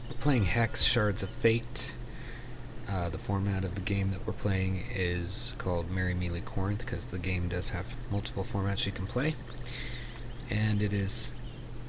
We're playing Hex Shards of Fate. The format of the game that we're playing is called Marry Melee Corinth because the game does have multiple formats you can play. And it is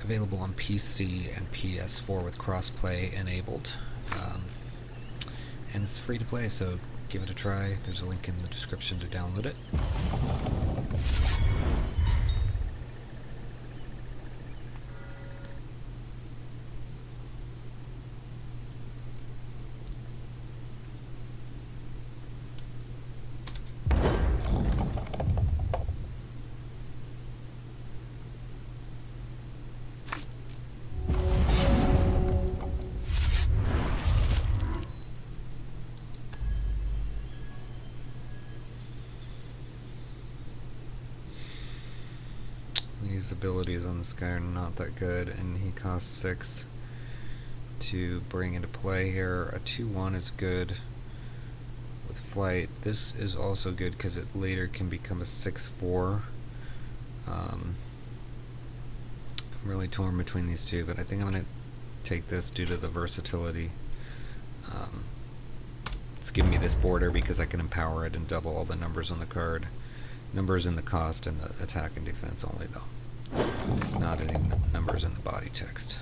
available on PC and PS4 with crossplay enabled. And it's free to play, so give it a try. There's a link in the description to download it. These abilities on this guy are not that good, and he costs 6 to bring into play here. A 2-1 is good with flight. This is also good because it later can become a 6-4. I'm really torn between these two, but I think I'm going to take this due to the versatility. It's giving me this border because I can empower it and double all the numbers on the card. Numbers in the cost and the attack and defense only, though. Not any numbers in the body text.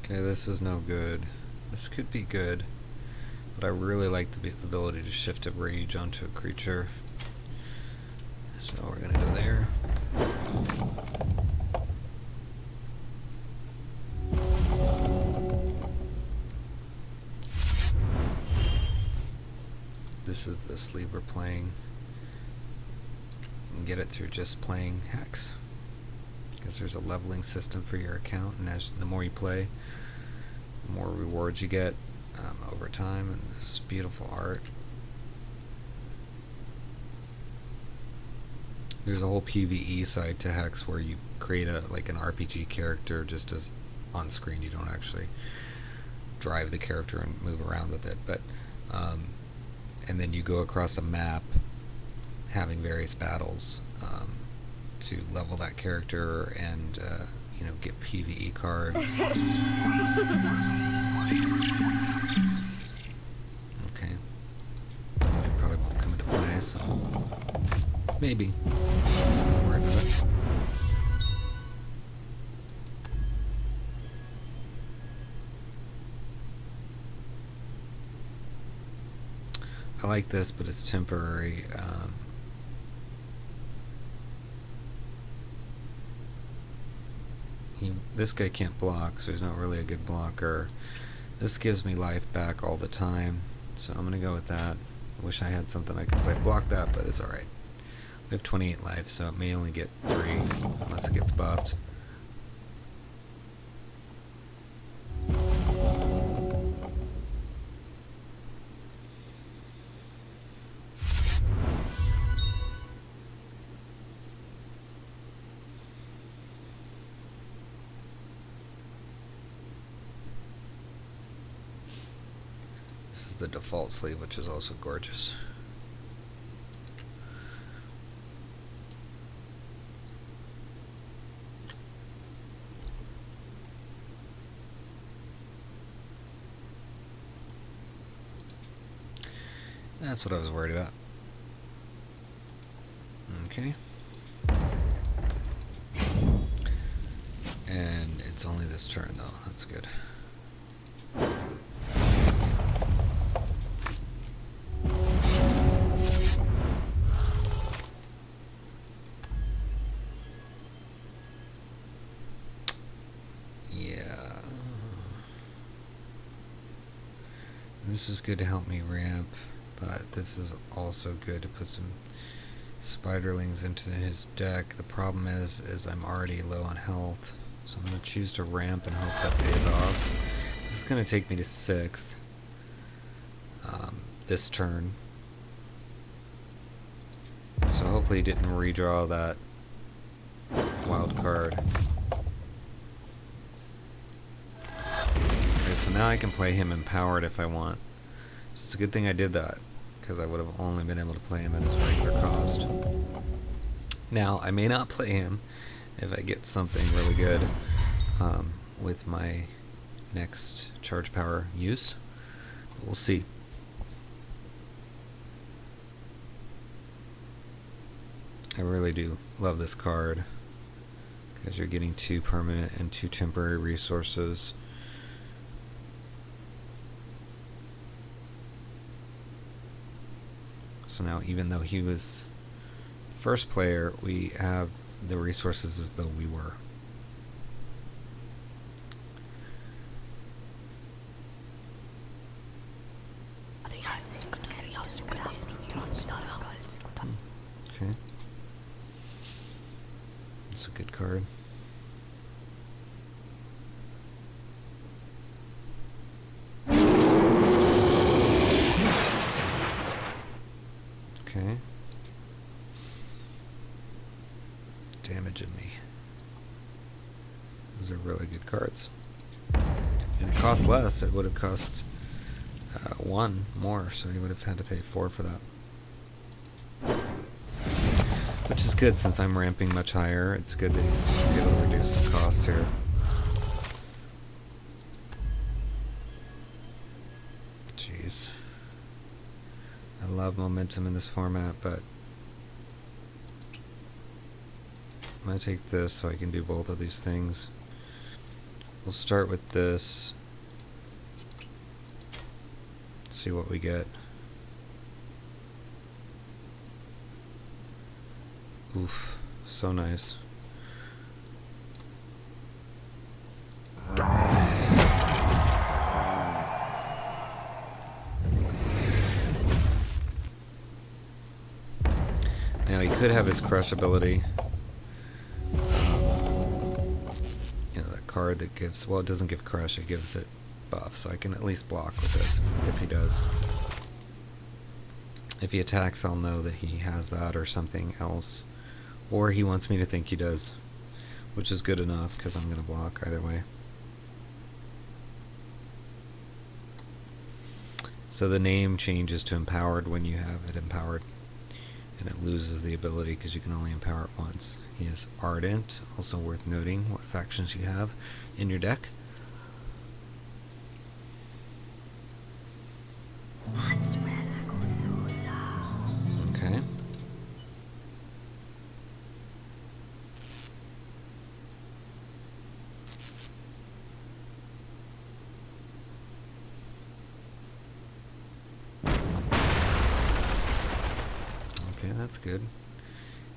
Okay, this is no good. This could be good, but I really like the ability to shift a rage onto a creature. So we're gonna go there. This is the sleeve we're playing. You can get it through just playing Hex, because there's a leveling system for your account, and as the more you play, the more rewards you get over time, and this beautiful art. There's a whole PvE side to Hex where you create like an RPG character just as on screen. You don't actually drive the character and move around with it, but and then you go across a map having various battles to level that character and you know, get PvE cards. Okay, it probably won't come into play, so maybe. Don't worry about it. I like this, but it's temporary. This guy can't block, so he's not really a good blocker. This gives me life back all the time, so I'm gonna go with that. I wish I had something I could play to block that, but it's alright. We have 28 life, so it may only get 3 unless it gets buffed. This is the default sleeve, which is also gorgeous. That's what I was worried about. Okay. And it's only this turn, though. That's good. This is good to help me ramp, but this is also good to put some spiderlings into his deck. The problem is I'm already low on health, so I'm going to choose to ramp and hope that pays off. This is going to take me to 6 this turn, so hopefully he didn't redraw that wild card. Okay, so now I can play him empowered if I want. So it's a good thing I did that, because I would have only been able to play him at his regular cost. Now, I may not play him if I get something really good with my next charge power use. But we'll see. I really do love this card, because you're getting 2 permanent and 2 temporary resources. So now, even though he was the first player, we have the resources as though we were. Okay. That's a good card. Okay. Damaging me. Those are really good cards. And it costs less. It would have cost 1 more, so you would have had to pay 4 for that. Which is good, since I'm ramping much higher. It's good that he's able to reduce some costs here. Jeez. I love momentum in this format, but I'm going to take this so I can do both of these things. We'll start with this. See what we get. Oof, so nice. Now he could have his crush ability. You know, that card that gives, well, it doesn't give crush, it gives it buff, so I can at least block with this if he does. If he attacks, I'll know that he has that or something else. Or he wants me to think he does, which is good enough, because I'm going to block either way. So the name changes to empowered when you have it empowered, and it loses the ability because you can only empower it once. He is ardent, also worth noting what factions you have in your deck. Okay. Okay, that's good.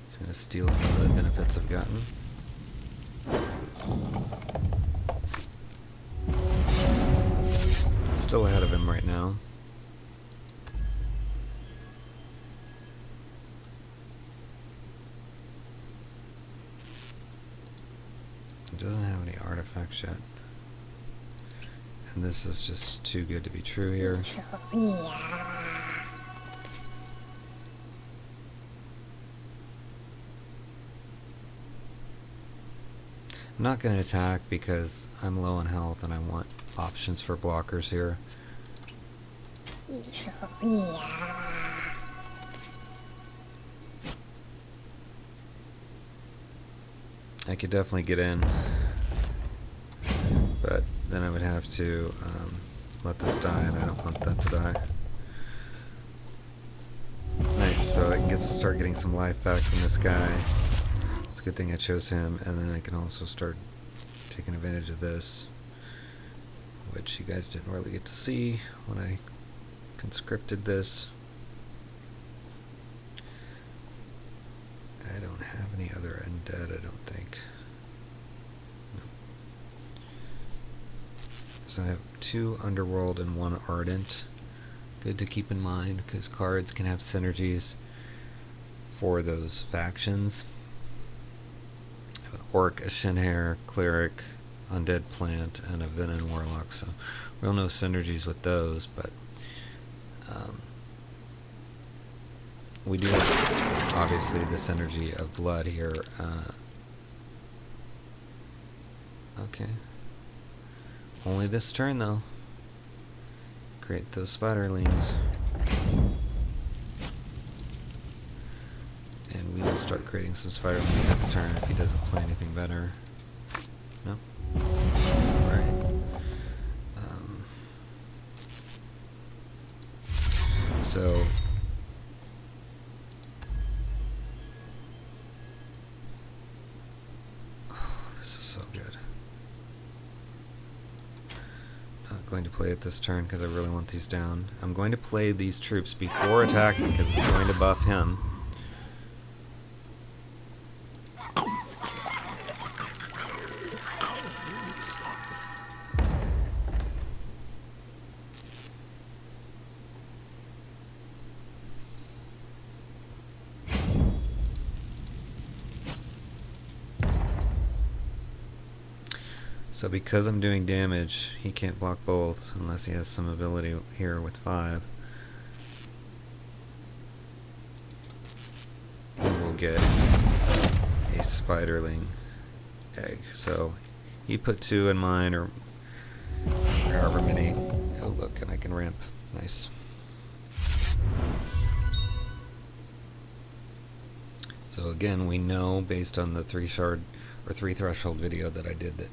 He's going to steal some of the benefits I've gotten. Still ahead of him right now. He doesn't have any artifacts yet. And this is just too good to be true here. I'm not going to attack because I'm low on health and I want options for blockers here. I could definitely get in, but then I would have to let this die, and I don't want that to die. Nice, so I can start getting some life back from this guy. It's a good thing I chose him, and then I can also start taking advantage of this, which you guys didn't really get to see when I conscripted this. I don't have any other undead, I don't think. No. So I have 2 underworld and 1 ardent. Good to keep in mind, because cards can have synergies for those factions. I have an Orc, a Shinhare, Cleric, Undead Plant, and a Venom Warlock, so real no synergies with those, but we do have, obviously, the synergy of blood here. Okay. Only this turn, though. Create those spiderlings. And we will start creating some spiderlings next turn if he doesn't play anything better. No? Alright. So... going to play it this turn because I really want these down. I'm going to play these troops before attacking because it's going to buff him. So because I'm doing damage, he can't block both unless he has some ability here with 5. He will get a spiderling egg. So he put 2 in mine, or however many. Oh look, and I can ramp. Nice. So again, we know based on the 3 shard or 3 threshold video that I did that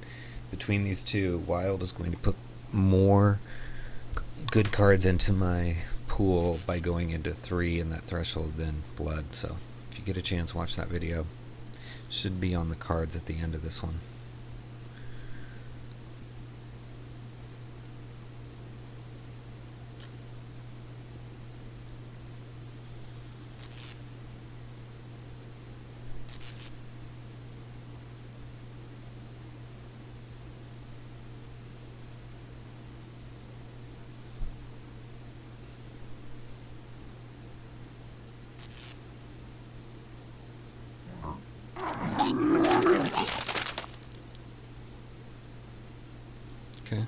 between these two, Wild is going to put more good cards into my pool by going into 3 in that threshold than Blood. So if you get a chance, watch that video. Should be on the cards at the end of this one. Okay.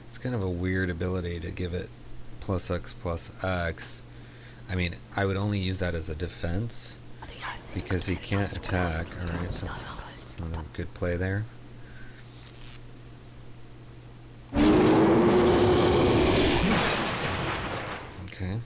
It's kind of a weird ability to give it +X+X. I mean, I would only use that as a defense because he can't attack. Alright, that's another good play there. Okay.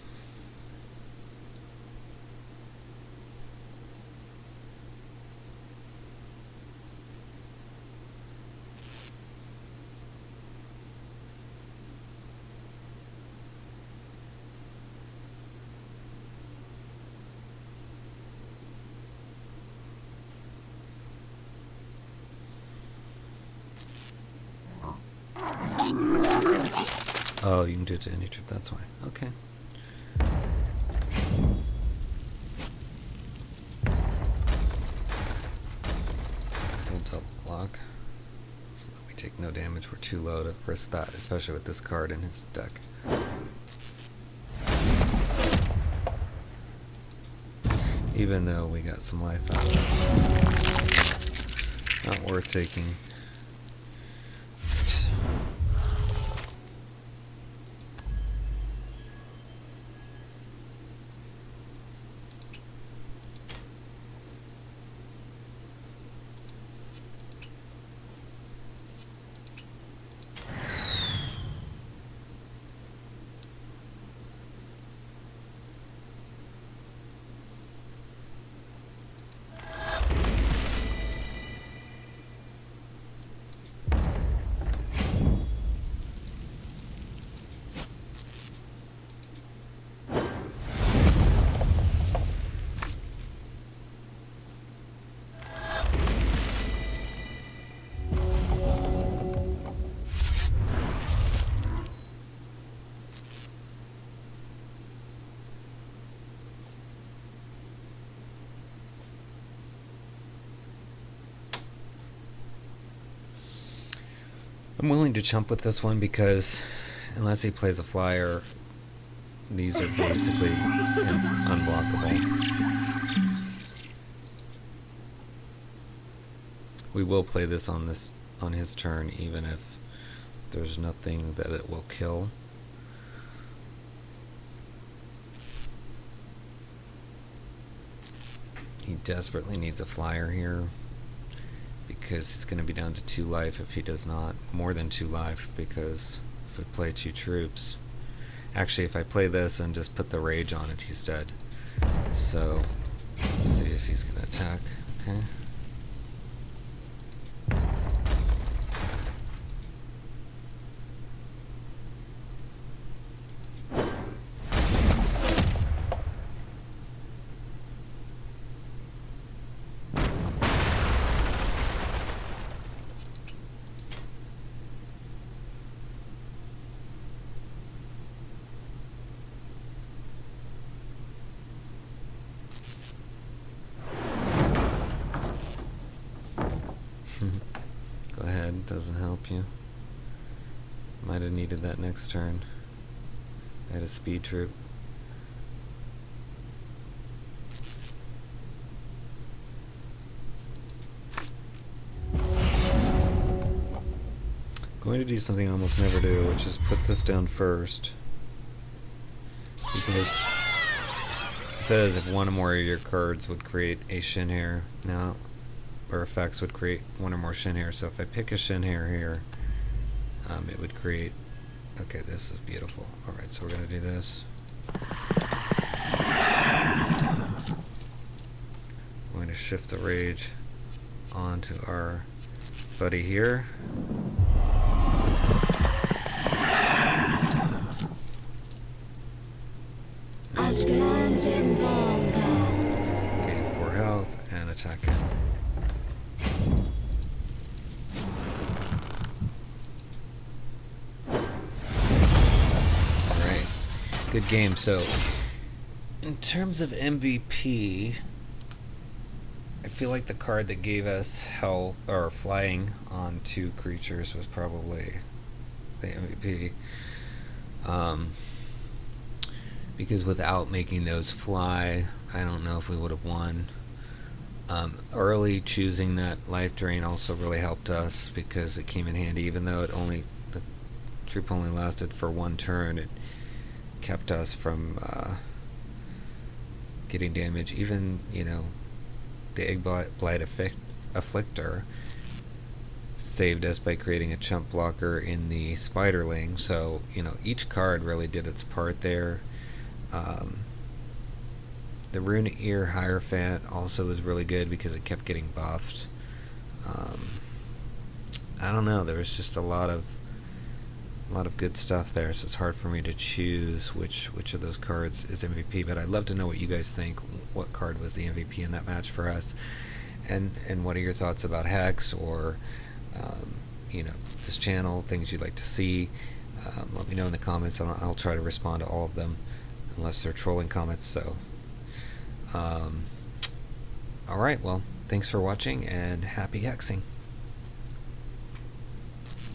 Oh, you can do it to any troop, that's why. Okay. We'll double block so that we take no damage. We're too low to risk that, especially with this card in his deck. Even though we got some life out of it. Not worth taking. I'm willing to chump with this one because unless he plays a flyer, these are basically unblockable. We will play this on his turn, even if there's nothing that it will kill. He desperately needs a flyer here because he's going to be down to 2 life if he does not. More than 2 life, because if I play 2 troops... Actually, if I play this and just put the rage on it, he's dead. So, let's see if he's going to attack. Okay. Go ahead, doesn't help you. Might have needed that next turn. I had a speed troop. Going to do something I almost never do, which is put this down first. Because it says if one or more of your cards would create a shin hair. Now, or effects would create one or more shin hair. So if I pick a shin hair here, it would create... Okay, this is beautiful. Alright, so we're going to do this. We're going to shift the rage onto our buddy here. Gain 4 health and attack him. Alright, good game. So, in terms of MVP, I feel like the card that gave us hell or flying on 2 creatures was probably the MVP. Because without making those fly, I don't know if we would have won. Early choosing that life drain also really helped us because it came in handy. Even though the troop only lasted for 1 turn, it kept us from getting damage. Even, you know, the Egg Blight Afflictor saved us by creating a chump blocker in the Spiderling. So, you know, each card really did its part there. The Rune Ear Hierophant also was really good because it kept getting buffed. I don't know, there was just a lot of good stuff there, so it's hard for me to choose which of those cards is MVP, but I'd love to know what you guys think. What card was the MVP in that match for us? And what are your thoughts about Hex, or you know, this channel, things you'd like to see? Let me know in the comments. I'll try to respond to all of them, unless they're trolling comments. So alright, well, thanks for watching and happy hexing.